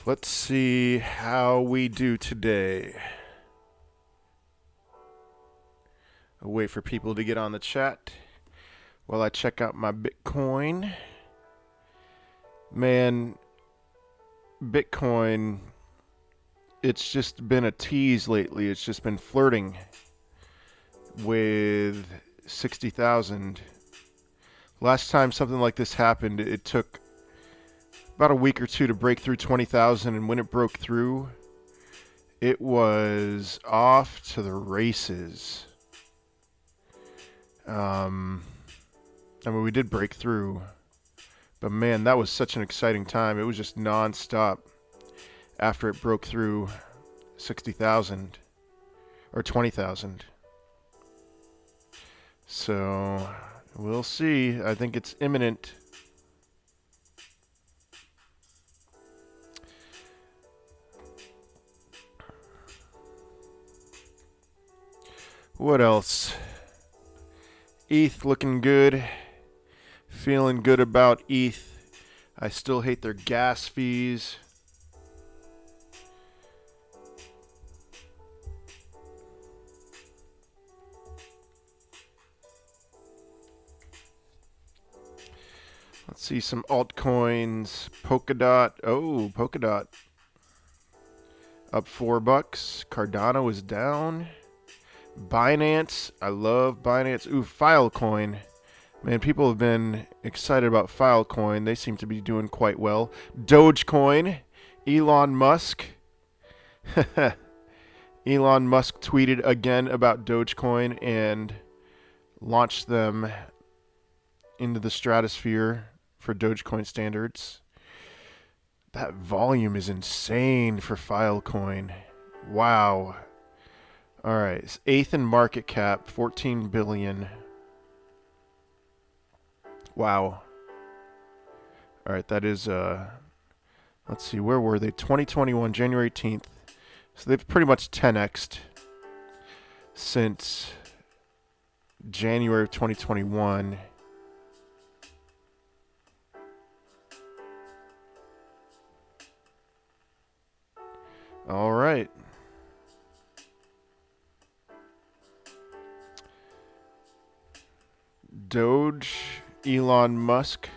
Let's see how we do today. I'll wait for people to get on the chat while I check out my Bitcoin. Man, Bitcoin, it's just been a tease lately. It's just been flirting with 60,000. Last time something like this happened, it took about a week or two to break through 20,000, and when it broke through, it was off to the races. We did break through, but man, that was such an exciting time. It was just non-stop after it broke through 60,000 or 20,000. So we'll see. I think it's imminent. What else? ETH looking good. Feeling good about ETH. I still hate their gas fees. Let's see some altcoins. Polkadot. Oh, Polkadot. Up $4. Cardano is down. Binance. I love Binance. Ooh, Filecoin. Man, people have been excited about Filecoin. They seem to be doing quite well. Dogecoin. Elon Musk. Elon Musk tweeted again about Dogecoin and launched them into the stratosphere for Dogecoin standards. That volume is insane for Filecoin. Wow. All right, it's eighth in market cap, 14 billion. Wow. All right, that is let's see, where were they? 2021, January 18th. So they've pretty much 10x'd since January of 2021. All right. Doge, Elon Musk.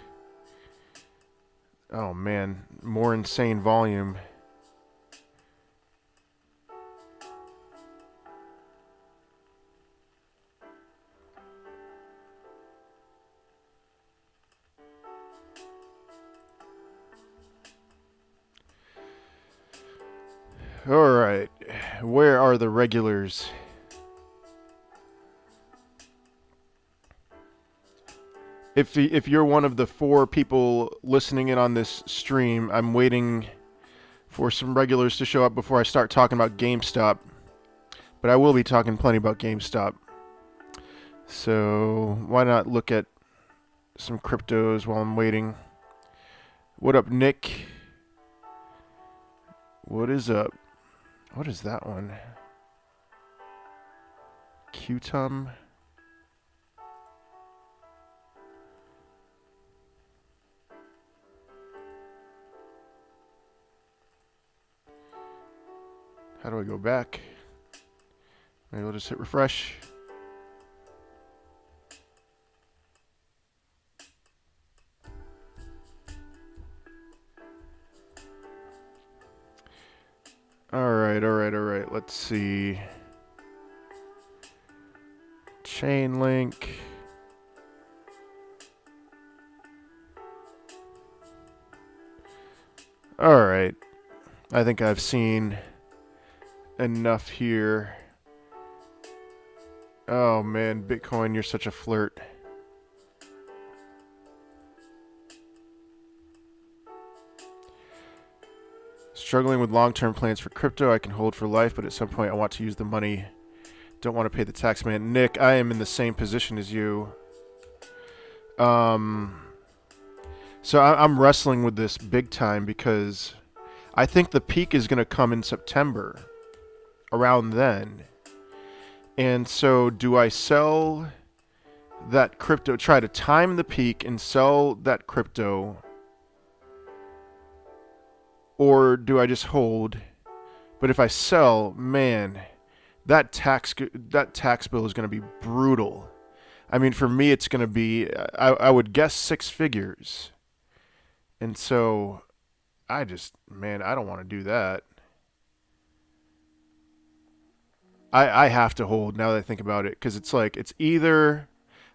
Oh man, more insane volume. All right, where are the regulars? If you're one of the 4 people listening in on this stream, I'm waiting for some regulars to show up before I start talking about GameStop. But I will be talking plenty about GameStop. So why not look at some cryptos while I'm waiting? What up, Nick? What is up? What is that one? Qtum? How do I go back? Maybe I'll just hit refresh. All right. Let's see. Chainlink. All right. I think I've seen enough here. Oh man, Bitcoin, you're such a flirt. Struggling with long-term plans for crypto. I can hold for life, but at some point I want to use the money. Don't want to pay the tax man. Nick, I am in the same position as you. So I'm wrestling with this big time because I think the peak is going to come in September, around then. And so do I sell that crypto, try to time the peak and sell that crypto or do I just hold? But if I sell, man, that tax bill is going to be brutal. I mean, for me, it's going to be, I would guess 6 figures. And so man, I don't want to do that. I have to hold now that I think about it, because it's like, it's either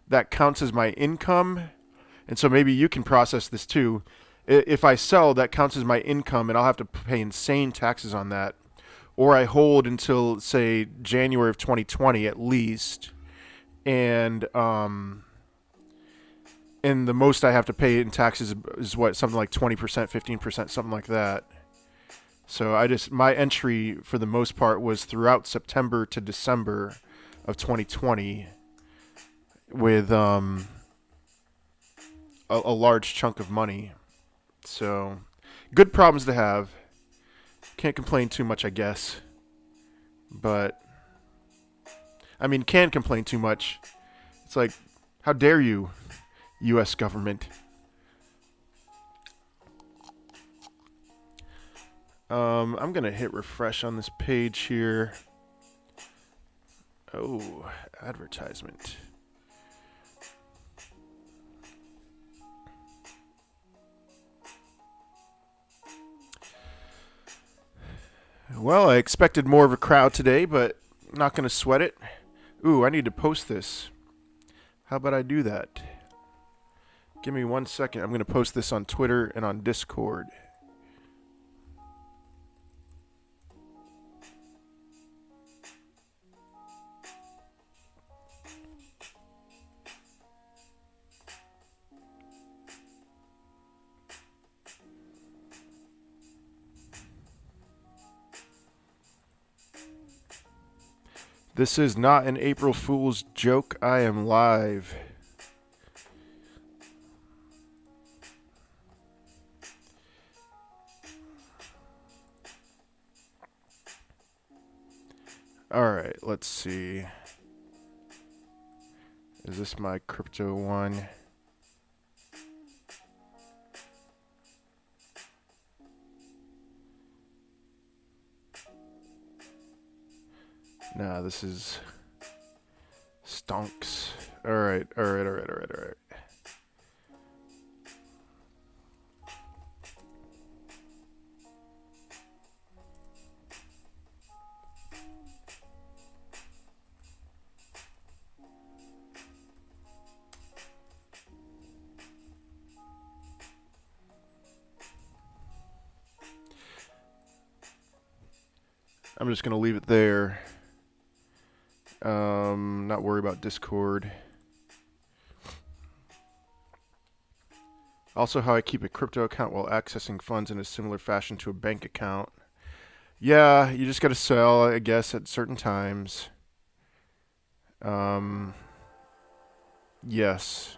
that counts as my income, and so maybe you can process this too. If I sell, that counts as my income, and I'll have to pay insane taxes on that. Or I hold until, say, January of 2020 at least, and the most I have to pay in taxes is what, something like 20%, 15%, something like that. So my entry for the most part was throughout September to December of 2020, with a large chunk of money. So good problems to have. Can't complain too much, I guess. But I mean, can complain too much. It's like, how dare you, U.S. government? I'm gonna hit refresh on this page here. Oh, advertisement. Well, I expected more of a crowd today, but not gonna sweat it. Ooh, I need to post this. How about I do that? Give me 1 second. I'm gonna post this on Twitter and on Discord. This is not an April Fool's joke. I am live. Alright, let's see. Is this my crypto one? Nah, this is stonks. Alright. I'm just gonna leave it there. Not worry about Discord. Also, how I keep a crypto account while accessing funds in a similar fashion to a bank account. Yeah, you just gotta sell, I guess, at certain times. Yes.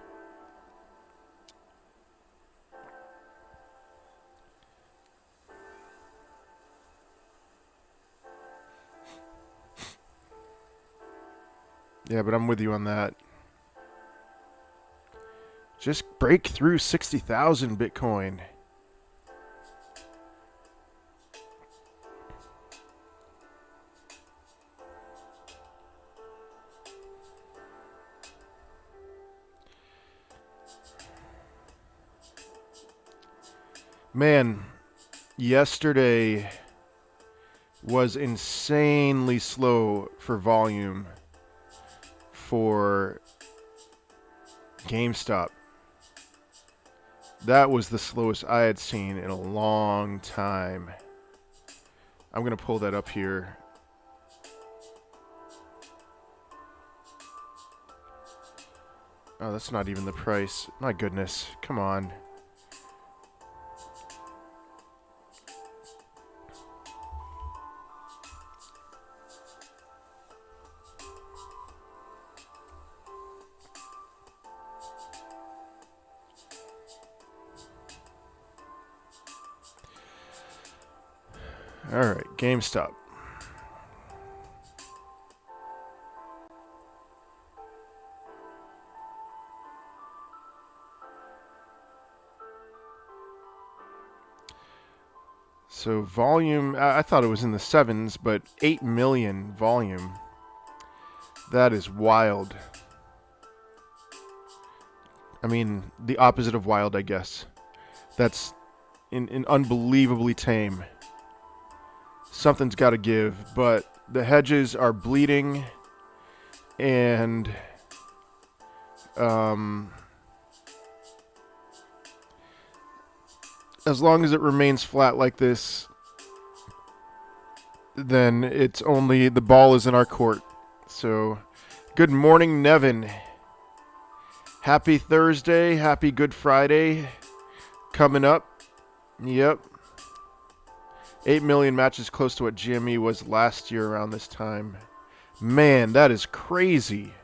Yeah, but I'm with you on that. Just break through 60,000 Bitcoin. Man, yesterday was insanely slow for volume for GameStop. That was the slowest I had seen in a long time. I'm going to pull that up here. Oh, that's not even the price. My goodness. Come on. Alright, GameStop. So volume, I thought it was in the 7s, but 8 million volume. That is wild. I mean, the opposite of wild, I guess. That's unbelievably tame. Something's got to give, but the hedges are bleeding, and as long as it remains flat like this, then it's only the ball is in our court. So, good morning, Nevin. Happy Thursday, happy Good Friday coming up. Yep. 8 million matches, close to what GME was last year around this time. Man, that is crazy.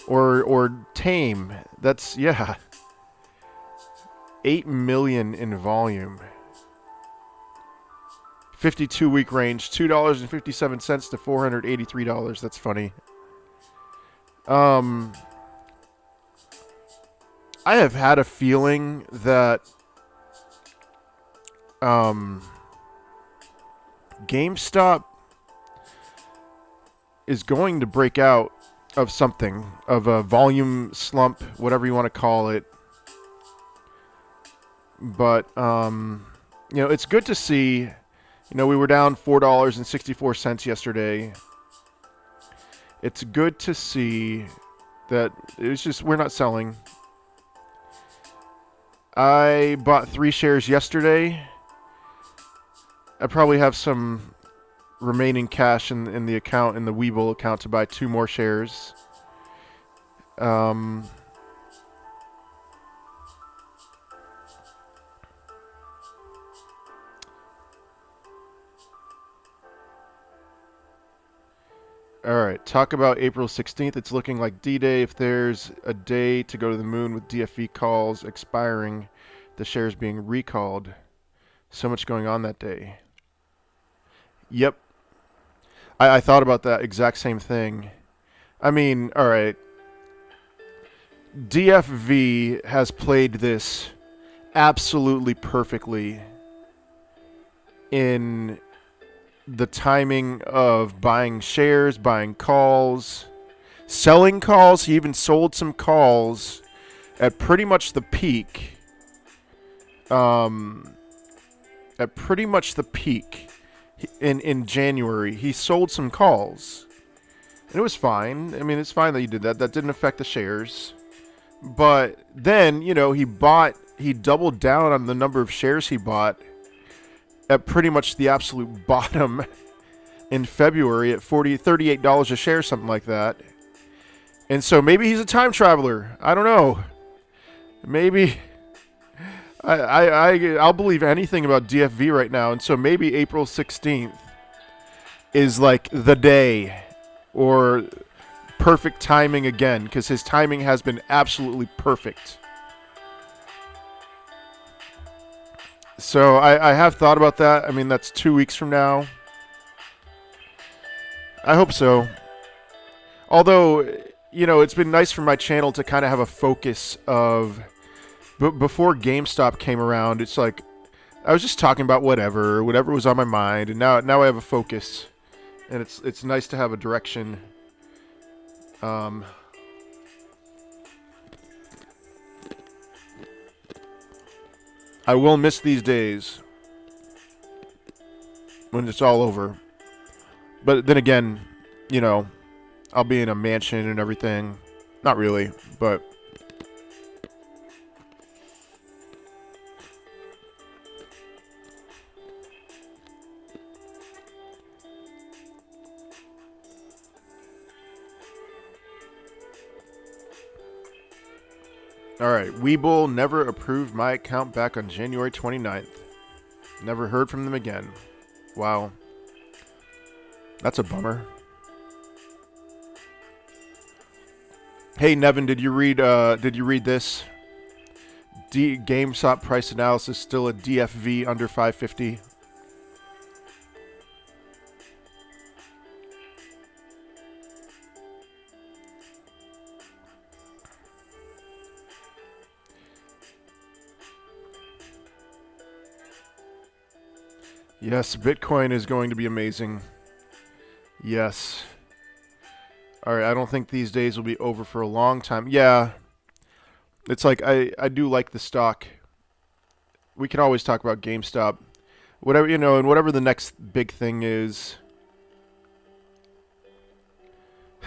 Or tame. That's, yeah. 8 million in volume. 52-week range, $2.57 to $483. That's funny. I have had a feeling that GameStop is going to break out of something, of a volume slump, whatever you want to call it. But, it's good to see, we were down $4.64 yesterday. It's good to see that it's just, we're not selling. I bought 3 shares yesterday. I probably have some remaining cash in the account, in the Webull account, to buy 2 more shares. All right, talk about April 16th. It's looking like D-Day. If there's a day to go to the moon with DFV calls expiring, the shares being recalled. So much going on that day. Yep. I thought about that exact same thing. I mean, all right. DFV has played this absolutely perfectly in the timing of buying shares, buying calls, selling calls. He even sold some calls at pretty much the peak. At pretty much the peak in January, he sold some calls. And it was fine. I mean, it's fine that he did that. That didn't affect the shares. But then, he doubled down on the number of shares he bought at pretty much the absolute bottom in February at $38 a share, something like that. And so maybe he's a time traveler. I don't know. Maybe I'll believe anything about DFV right now. And so maybe April 16th is like the day, or perfect timing again, because his timing has been absolutely perfect. So I have thought about that. I mean, that's 2 weeks from now. I hope so. Although, it's been nice for my channel to kind of have a focus of, before GameStop came around, it's like I was just talking about whatever was on my mind, and now I have a focus, and it's nice to have a direction. I will miss these days when it's all over. But then again, I'll be in a mansion and everything. Not really, but alright, Webull never approved my account back on January 29th. Never heard from them again. Wow. That's a bummer. Hey Nevin, did you read this? GameStop price analysis still a DFV under 550. Yes, Bitcoin is going to be amazing. Yes. All right, I don't think these days will be over for a long time. Yeah, it's like I do like the stock. We can always talk about GameStop. Whatever, and whatever the next big thing is.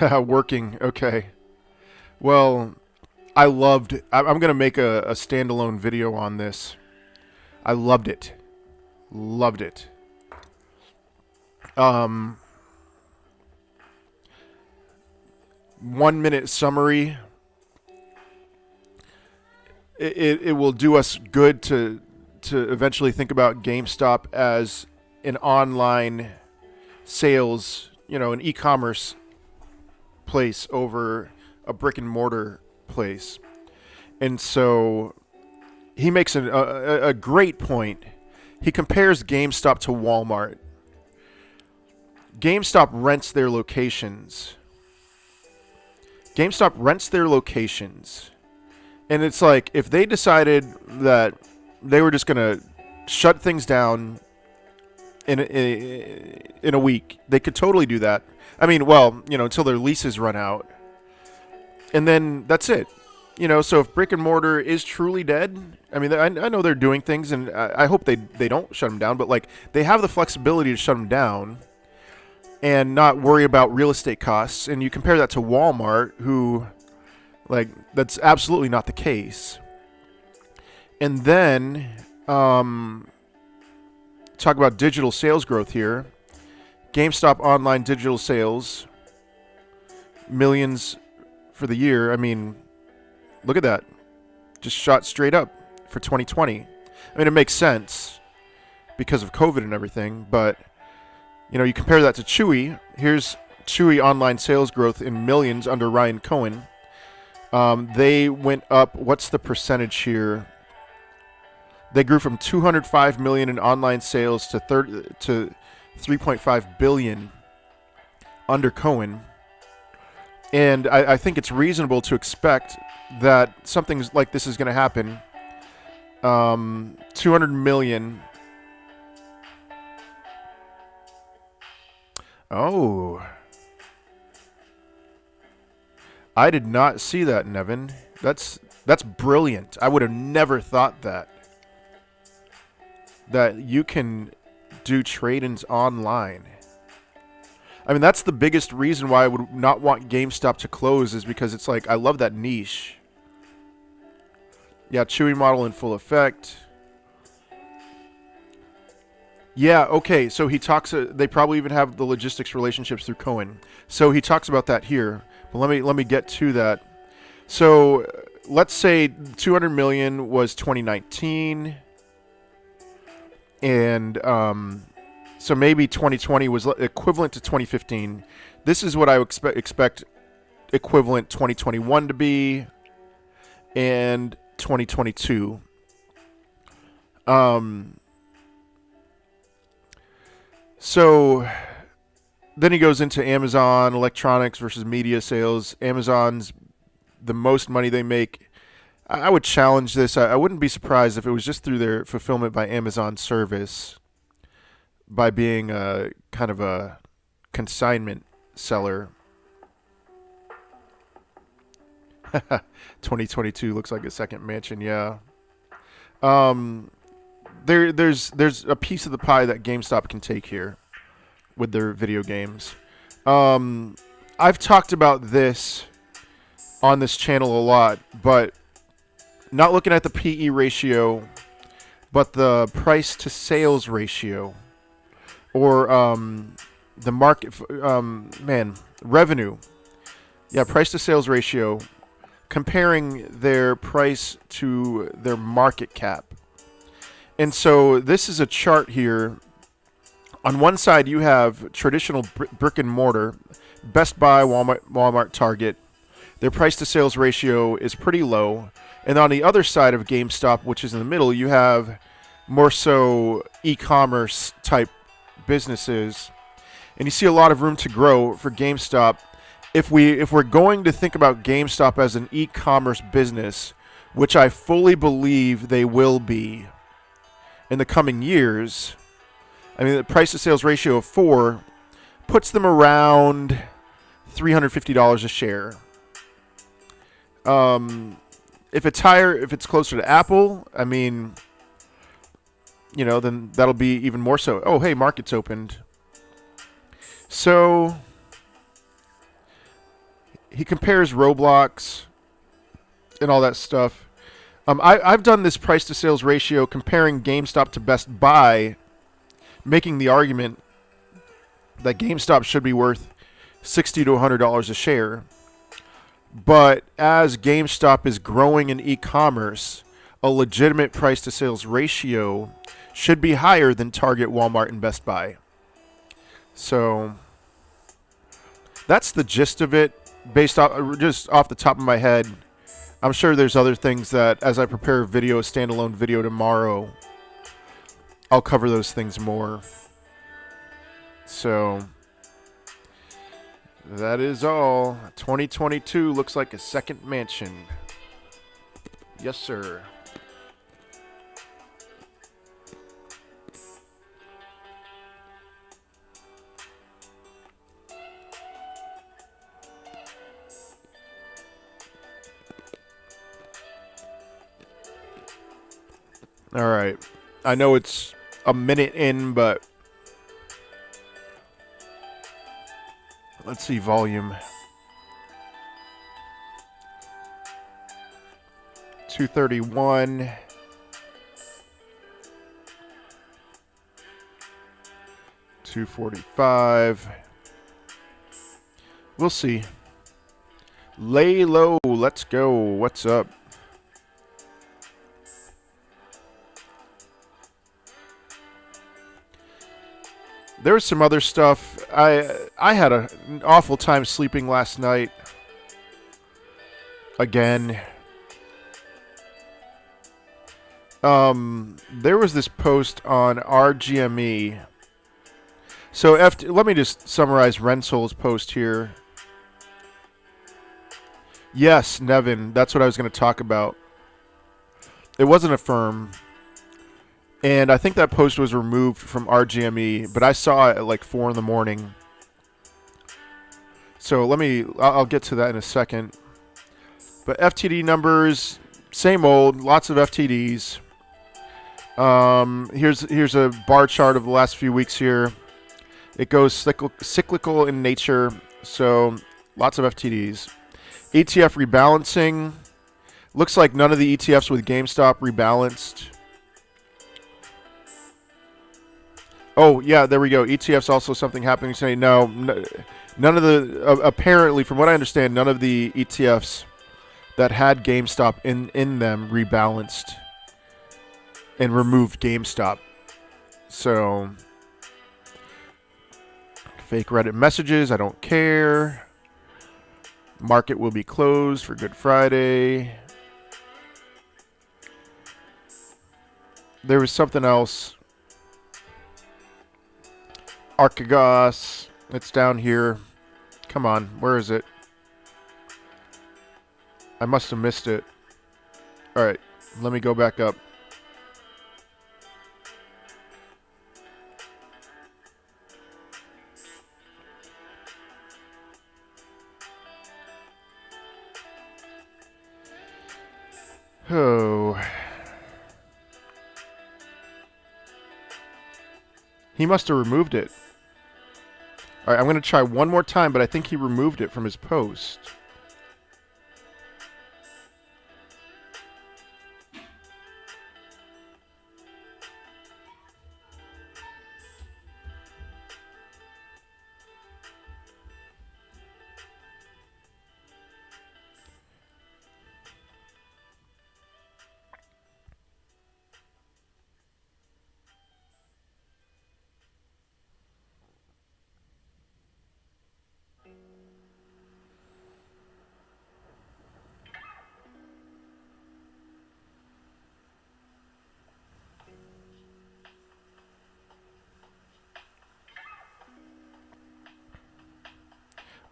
Working, okay. Well, I'm going to make a standalone video on this. I loved it. Loved it. 1 minute summary. It will do us good to eventually think about GameStop as an online sales, an e-commerce place over a brick and mortar place. And so he makes a great point. He compares GameStop to Walmart. GameStop rents their locations. GameStop rents their locations. And it's like, if they decided that they were just going to shut things down in a week, they could totally do that. I mean, well, until their leases run out. And then that's it. So if brick and mortar is truly dead, I mean, I know they're doing things, and I hope they don't shut them down, but like, they have the flexibility to shut them down and not worry about real estate costs. And you compare that to Walmart, who, like, that's absolutely not the case. And then talk about digital sales growth here. GameStop online digital sales, millions for the year. I mean, look at that. Just shot straight up for 2020. I mean, it makes sense because of COVID and everything, but you compare that to Chewy. Here's Chewy online sales growth in millions under Ryan Cohen. They went up, what's the percentage here? They grew from 205 million in online sales to 3.5 billion under Cohen. And I think it's reasonable to expect that something like this is going to happen. 200 million. Oh. I did not see that, Nevin. That's brilliant. I would have never thought that you can do trade-ins online. I mean, that's the biggest reason why I would not want GameStop to close, is because it's like, I love that niche. Yeah, Chewy model in full effect. Yeah, okay, so he talks, they probably even have the logistics relationships through Cohen. So he talks about that here. But let me get to that. So let's say 200 million was 2019. And so maybe 2020 was equivalent to 2015. This is what I would expect equivalent 2021 to be, and 2022. So then he goes into Amazon, electronics versus media sales. Amazon's the most money they make. I would challenge this. I wouldn't be surprised if it was just through their fulfillment by Amazon service, by being a kind of a consignment seller. 2022 looks like a second mansion, yeah. There's a piece of the pie that GameStop can take here with their video games. I've talked about this on this channel a lot, but not looking at the PE ratio, but the price to sales ratio, or the market, revenue. Yeah, price to sales ratio, comparing their price to their market cap. And so this is a chart here. On one side, you have traditional brick and mortar, Best Buy, Walmart, Target. Their price to sales ratio is pretty low. And on the other side of GameStop, which is in the middle, you have more so e-commerce type businesses. And you see a lot of room to grow for GameStop. If we're going to think about GameStop as an e-commerce business, which I fully believe they will be in the coming years, I mean, the price to sales ratio of 4 puts them around $350 a share. If it's higher, if it's closer to Apple, I mean, you know, then that'll be even more so. Oh, hey, market's opened. So he compares Roblox and all that stuff. I've done this price to sales ratio comparing GameStop to Best Buy, making the argument that GameStop should be worth $60 to $100 a share. But as GameStop is growing in e-commerce, a legitimate price to sales ratio should be higher than Target, Walmart, and Best Buy. So that's the gist of it, based off just off the top of my head. I'm sure there's other things that, as I prepare a standalone video tomorrow, I'll cover those things more. So that is all. 2022 looks like a second mansion. Yes, sir. All right. I know it's a minute in, but let's see volume. 231. $245. We'll see. Lay low. Let's go. What's up? There was some other stuff. I had an awful time sleeping last night. Again. There was this post on RGME. So let me just summarize Rensol's post here. Yes, Nevin, that's what I was going to talk about. It wasn't a firm. And I think that post was removed from RGME, but I saw it at like 4 in the morning. So I'll get to that in a second. But FTD numbers, same old, lots of FTDs. Here's a bar chart of the last few weeks here. It goes cyclical in nature, so lots of FTDs. ETF rebalancing. Looks like none of the ETFs with GameStop rebalanced. Oh, yeah, there we go. ETFs also something happening today. No, none of the, apparently, from what I understand, none of the ETFs that had GameStop in them rebalanced and removed GameStop. So, fake Reddit messages, I don't care. Market will be closed for Good Friday. There was something else. Archegos. It's down here. Come on. Where is it? I must have missed it. Alright. Let me go back up. Oh. He must have removed it. Alright, I'm going to try one more time, but I think he removed it from his post.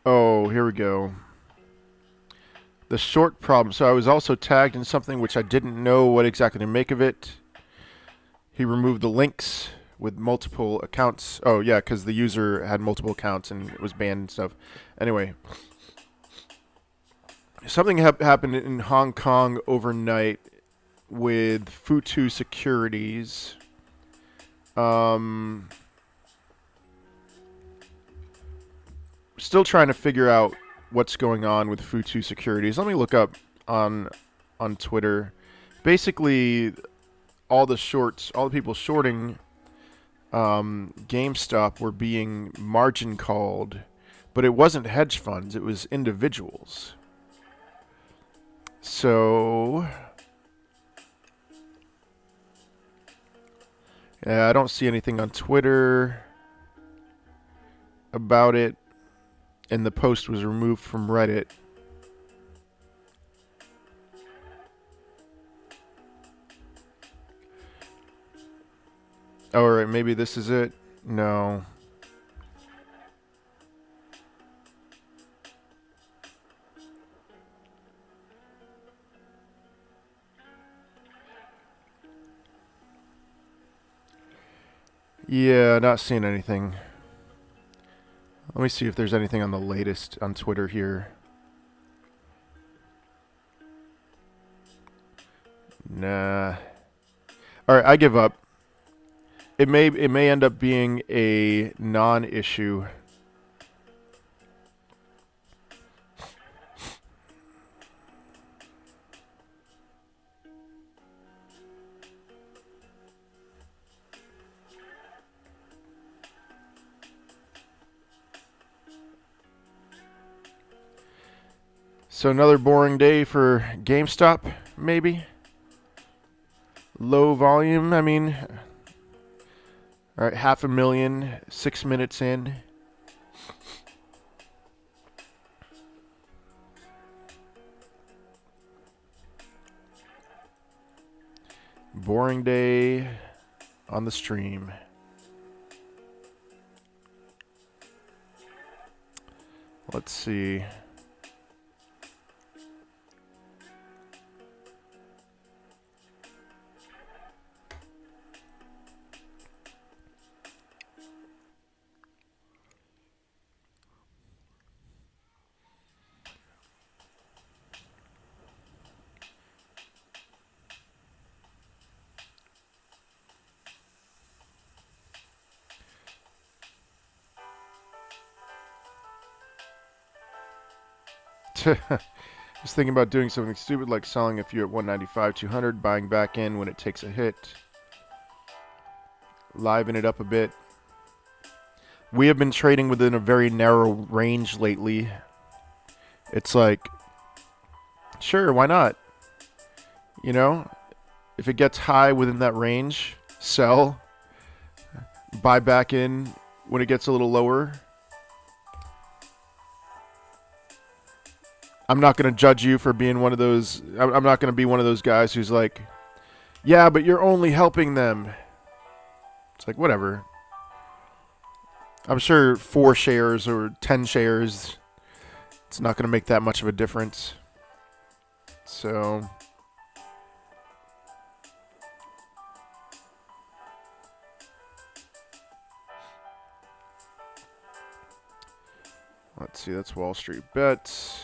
Oh, here we go. The short problem. So I was also tagged in something which I didn't know what exactly to make of it. He removed the links with multiple accounts. Oh, yeah, because the user had multiple accounts and it was banned and stuff. Anyway, something happened in Hong Kong overnight with Futu Securities. Still trying to figure out what's going on with Futu Securities. Let me look up on Twitter. Basically, all the people shorting GameStop were being margin called, but it wasn't hedge funds, it was individuals. So, yeah, I don't see anything on Twitter about it, and the post was removed from Reddit. Oh, alright, maybe this is it? No. Yeah, not seeing anything. Let me see if there's anything on the latest on Twitter here. Nah. Alright, I give up. It may end up being a non-issue. So another boring day for GameStop, maybe? Low volume, I mean... Alright, 500,000, 6 minutes in. Boring day on the stream. Let's see. Just thinking about doing something stupid like selling a few at 195, 200, buying back in when it takes a hit. Liven it up a bit. We have been trading within a very narrow range lately. It's like, sure, why not? You know, if it gets high within that range, sell. Buy back in when it gets a little lower. I'm not going to judge you for being one of those. I'm not going to be one of those guys who's like, yeah, but you're only helping them. It's like, whatever. I'm sure 4 shares or 10 shares, it's not going to make that much of a difference. So, let's see, that's Wall Street Bets.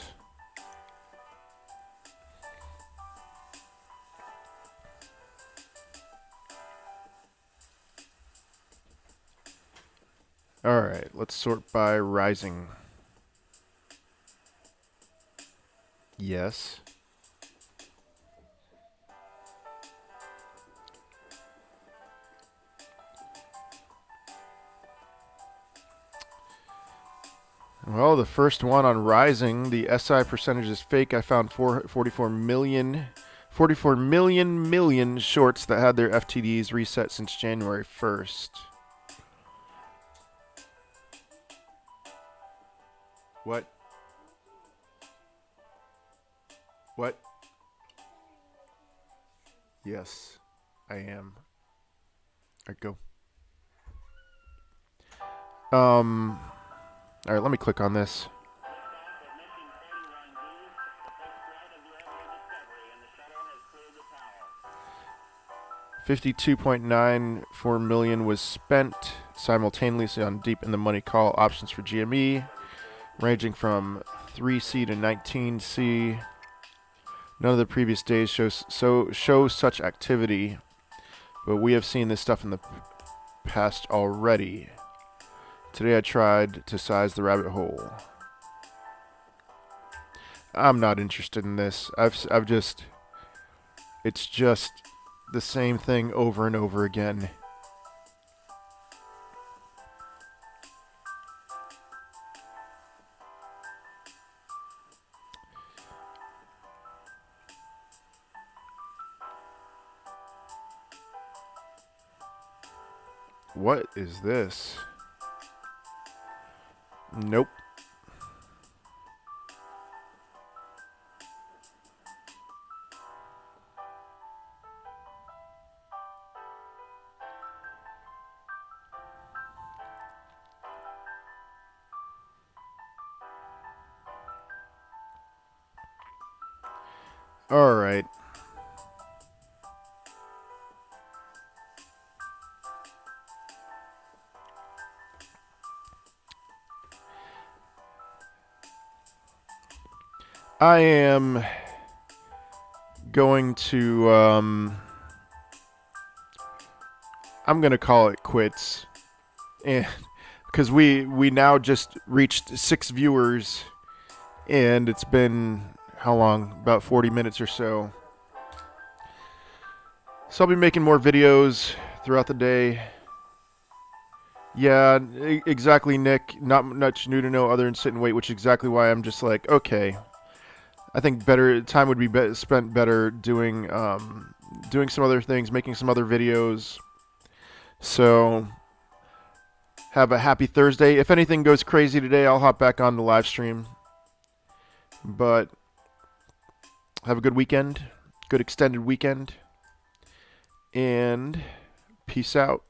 All right, let's sort by rising. Yes. Well, the first one on rising, the SI percentage is fake. I found 44 million shorts that had their FTDs reset since January 1st. What? What? Yes, I am. All right, go. All right, let me click on this. $52.94 million was spent simultaneously on deep in the money call options for GME, ranging from 3C to 19C. None of the previous days show such activity, but we have seen this stuff in the past already. Today I tried to size the rabbit hole. I'm not interested in this. It's just the same thing over and over again. What is this? Nope. All right. I am going to I'm going to call it quits. And because we now just reached 6 viewers and it's been how long? About 40 minutes or so. So I'll be making more videos throughout the day. Yeah, exactly, Nick. Not much new to know other than sit and wait, which is exactly why I'm just like, okay. I think better time would be spent better doing doing some other things, making some other videos. So have a happy Thursday. If anything goes crazy today, I'll hop back on the live stream. But have a good weekend, good extended weekend, and peace out.